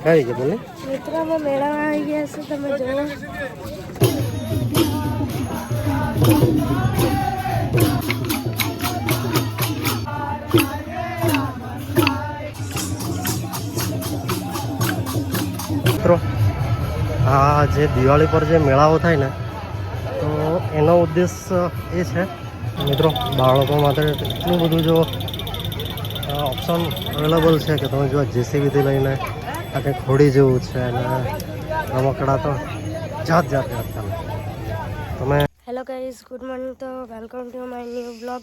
કઈ છે બોલે મિત્રોમાં મેળામાં આવી ગયા છે તમે જોવો મિત્રો આ જે દિવાળી પર જે મેળાઓ થાય ને તો એનો ઉદ્દેશ એ છે મિત્રો બાળકો માટે એટલું બધું જો ઓપ્શન અવેલેબલ છે કે તમે જો જેસીબીથી લઈને આ કંઈક હોડી જેવું છે અને રમકડા તો જાત જાતના તમે હેલો ગાઈઝ ગુડ મોર્નિંગ તો welcome to my new blog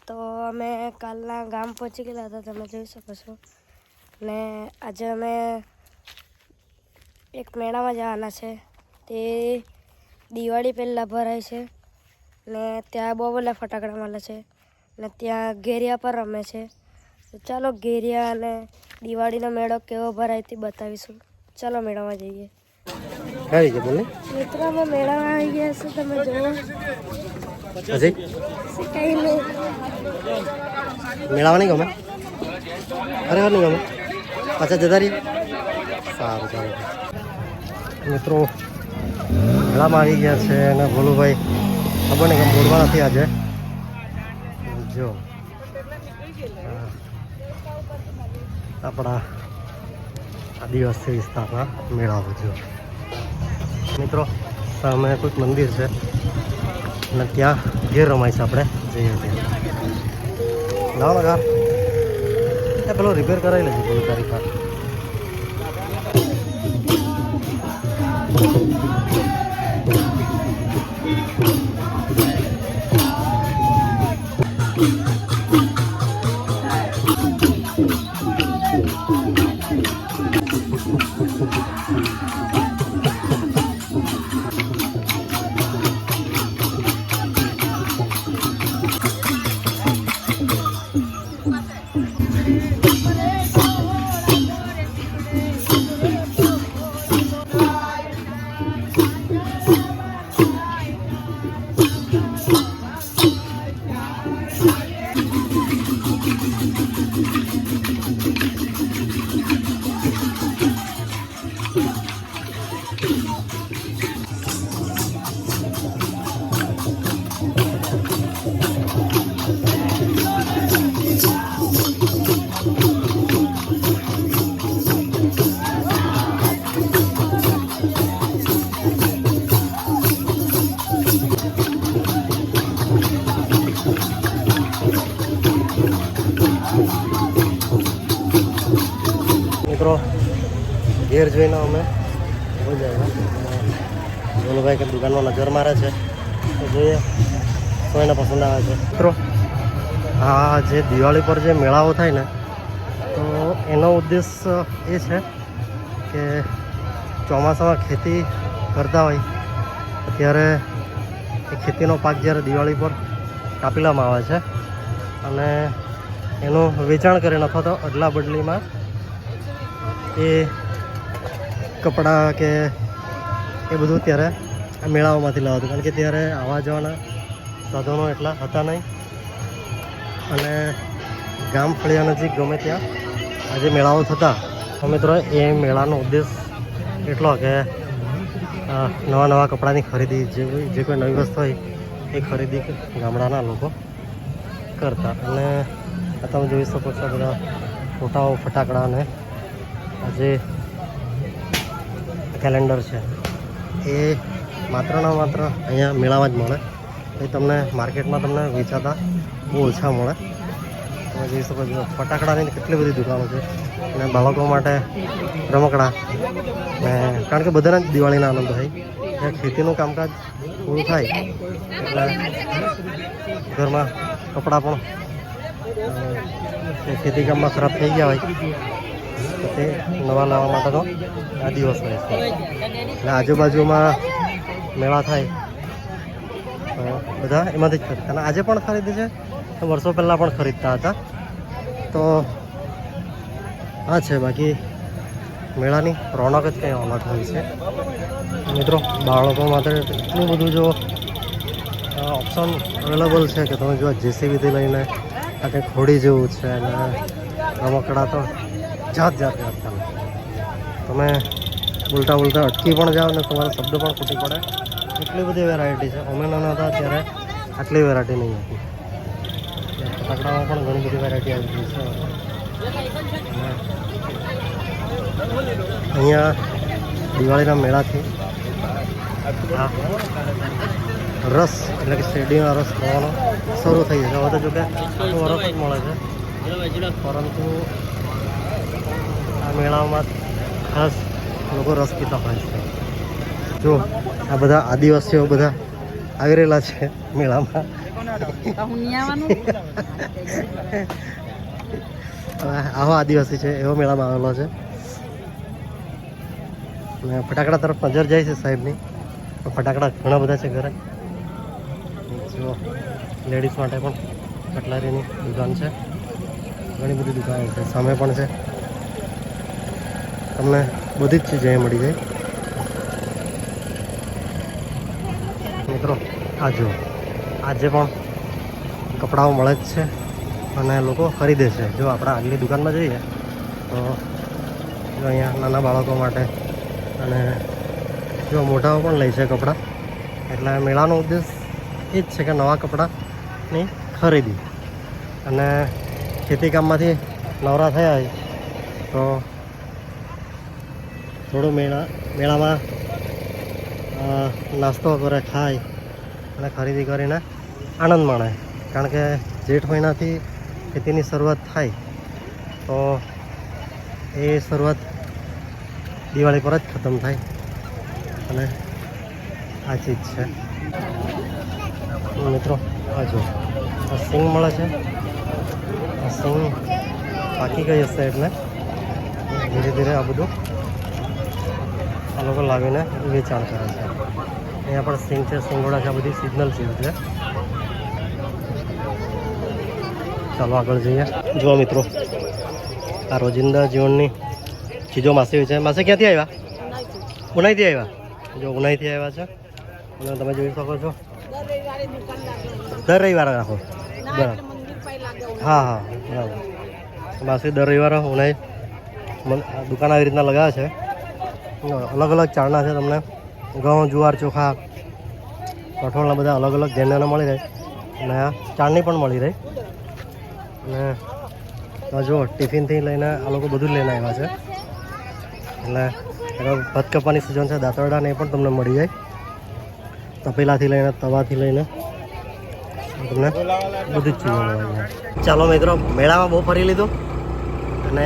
તો અમે કાલના ગામ પહોંચી ગયેલા હતા તમે જોઈ શકો છો ને આજે અમે એક મેળામાં જવાના છે તે દિવાળી પહેલાં ભરાય છે ને ત્યાં બહુ બધા ફટાકડા મળે છે ને ત્યાં ઘેરિયા પર રમે છે તો ચાલો ઘેરિયા અને દિવાળીનો મેળો કેવો ભરાય તે બતાવીશું ચાલો મેળામાં જઈએ કઈ છે બોલે મિત્રોમાં મેળામાં આવી ગયા છે તમે જોવો પછી કઈ નહીં મેળામાં નહીં ગમે અરે નહીં ગમે પાછા જતા રહીએ સારું ચાલો મિત્રો મેળામાં આવી ગયા છે અને ભોલુભાઈ ખબર નહીં કે બોલવા નથી આજે જો આપણા આદિવાસી વિસ્તારના મેળાઓ જો મિત્રો સામે કોઈક મંદિર છે અને ત્યાં ઘેર રમાય છે આપણે જઈએ ત્યાં લાવો ને કાર એ પેલો રિપેર કરાવી લેજો પેલું તારી કાર મિત્રો ઘેર જોઈને અમે હો જાય બોલુભાઈ કે દુકાનમાં નજર મારે છે તો જોઈએ કોઈને પસંદ આવે છે મિત્રો આ જે દિવાળી પર જે મેળાઓ થાય ને તો એનો ઉદ્દેશ એ છે કે ચોમાસામાં ખેતી કરતા હોય ત્યારે એ ખેતીનો પાક જ્યારે દિવાળી પર કાપી લેવામાં આવે છે અને એનું વેચાણ કરીને અથવા તો અદલા બદલીમાં એ કપડાં કે એ બધું ત્યારે મેળાઓમાંથી લાવતું કારણ કે ત્યારે આવવા જવાના સાધનો એટલા હતા નહીં અને ગામ ફળિયા નજીક ગમે ત્યાં આજે મેળાઓ થતા તો મિત્રો એ મેળાનો ઉદ્દેશ એટલો કે નવા નવા કપડાની ખરીદી જે કોઈ નવી વસ્તુ હોય એ ખરીદી ગામડાના લોકો કરતા અને તમે જોઈ શકો છો બધા ફોટાઓ ફટાકડા અને આજે કેલેન્ડર છે એ માત્ર ને માત્ર અહીંયા મેળામાં જ મળે એ તમને માર્કેટમાં તમને વેચાતા બહુ ઓછા મળે તમે જોઈ શકો છો ફટાકડાની કેટલી બધી દુકાનો છે અને બાળકો માટે રમકડા ને કારણ કે બધાને જ દિવાળીનો આનંદ હોય ત્યાં ખેતીનું કામકાજ પૂરું થાય એટલે ઘરમાં કપડાં પણ ખેતી કામમાં ખરાબ થઈ ગયા હોય તો તે નવા લાવવા માટેનો આ દિવસ હોય છે અને આજુબાજુમાં મેળા થાય તો બધા એમાંથી જ ખરીદતા અને આજે પણ ખરીદે છે વર્ષો પહેલાં પણ ખરીદતા હતા તો આ છે બાકી મેળાની રોનક જ કંઈ અલગ હોય છે મિત્રો બાળકો માટે એટલું બધું જો ઓપ્શન અવેલેબલ છે કે તમે જો જેસીબીથી લઈને આ કંઈક હોડી જેવું છે અને રમકડા તો જાત જાતના તમે ઉલટા ઉલટા અટકી પણ જાઓ ને તમારા શબ્દ પણ ખૂટી પડે એટલી બધી વેરાયટી છે. અમે નાના હતા ત્યારે આટલી વેરાયટી નહીં હતી. ફટાકડામાં પણ ઘણી બધી વેરાયટી આવી ગઈ છે. અહીંયા દિવાળીના મેળાથી આ રસ એટલે કે શેરડીનો રસ ખાવાનો શરૂ થઈ જશે. હવે તો જો કે વરસ જ મળે છે, પરંતુ આ મેળામાં ખાસ લોકો રસ પીતા હોય છે. જો આ બધા આદિવાસીઓ બધા આવી રહેલા છે મેળામાં. આવો આદિવાસી છે એવો મેળામાં આવેલો છે. અને ફટાકડા તરફ નજર જાય છે સાહેબની, પણ ફટાકડા ઘણા બધા છે ઘરે. જો લેડીઝ માટે પણ કટલારીની દુકાન છે, ઘણી બધી દુકાનો છે. સામે પણ છે, તમને બધી જ ચીજ અહીં મળી જાય. મિત્રો આ જુઓ, આજે પણ કપડાઓ મળે જ છે અને લોકો ખરીદે છે. જો આપણા આગલી દુકાનમાં જઈએ તો જો અહીંયા નાના બાળકો માટે અને જો મોટાઓ પણ લે છે કપડાં. એટલે મેળાનો ઉદ્દેશ એ જ છે કે નવા કપડાની ખરીદી. અને ખેતીકામમાંથી નવરા થયા હોય તો થોડું મેળામાં નાસ્તો કરે, ખાય અને ખરીદી કરીને આનંદ માણે. કારણ કે જેઠ મહિનાથી ખેતીની શરૂઆત થાય તો એ શરૂઆત દિવાળી પર જ ખતમ થાય. અને આ ચીજ છે મિત્રો. આ જો આ સિંગ મળે છે. આ સિંગ પાકી ગઈ હશે એટલે ધીરે ધીરે આ બધું આ લોકો લાવીને વેચાણ કરે છે. અહીંયા પણ સિંગ છે, સિંગોડા છે, આ બધી સિઝનલ ચીજ છે. ચાલો આગળ જઈએ. જુઓ મિત્રો, આ રોજિંદા જીવનની ચીજો માસી છે. માસી ક્યાંથી આવ્યા? ઉનાઈથી આવ્યા. જો ઉનાઈથી આવ્યા છે અને તમે જોઈ શકો છો દર રવિવારે રાખો. બરાબર, હા હા બરાબર. માસી દર રવિવારે ઉનાઈ દુકાન આવી રીતના લગાવે છે. અલગ અલગ ચાળના છે. તમને ઘઉં, જુવાર, ચોખા, કઠોળના બધા અલગ અલગ જેના મળી રહે. અને આ ચાળની પણ મળી રહે. અને જો ટિફિનથી લઈને આ લોકો બધું જ લઈને આવ્યા છે. એટલે ભાત કપવાની સિઝન છે. દાંતરડા ને એ પણ તમને મળી જાય. તપેલાથી લઈને તવાથી લઈને તમને બધી જ ચીજો મળે છે. ચાલો મિત્રો, મેળામાં બહુ ફરી લીધું અને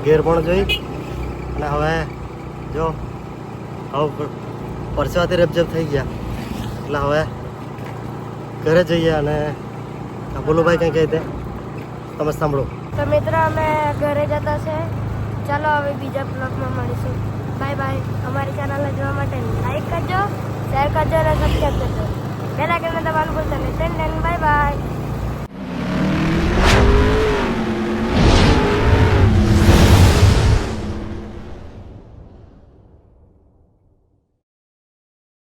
ઘેર પણ જોઈ. અને હવે જો હવે પરસેવાથી રેપઝેપ થઈ ગયા એટલે હવે ઘરે જઈએ. અને બોલુભાઈ કંઈ કહી દે, તમે સાંભળો. તો મિત્રો અમે ઘરે જતા છે. ચાલો હવે બીજા બ્લોગમાં મળીશું. Bye bye. અમારી ચેનલને જોવા માટે લાઈક કરજો, શેર કરજો અને સબસ્ક્રાઈબ કરજો. બેલ આઇકન દબાવવાનું ભૂલતા નહીં. Bye bye.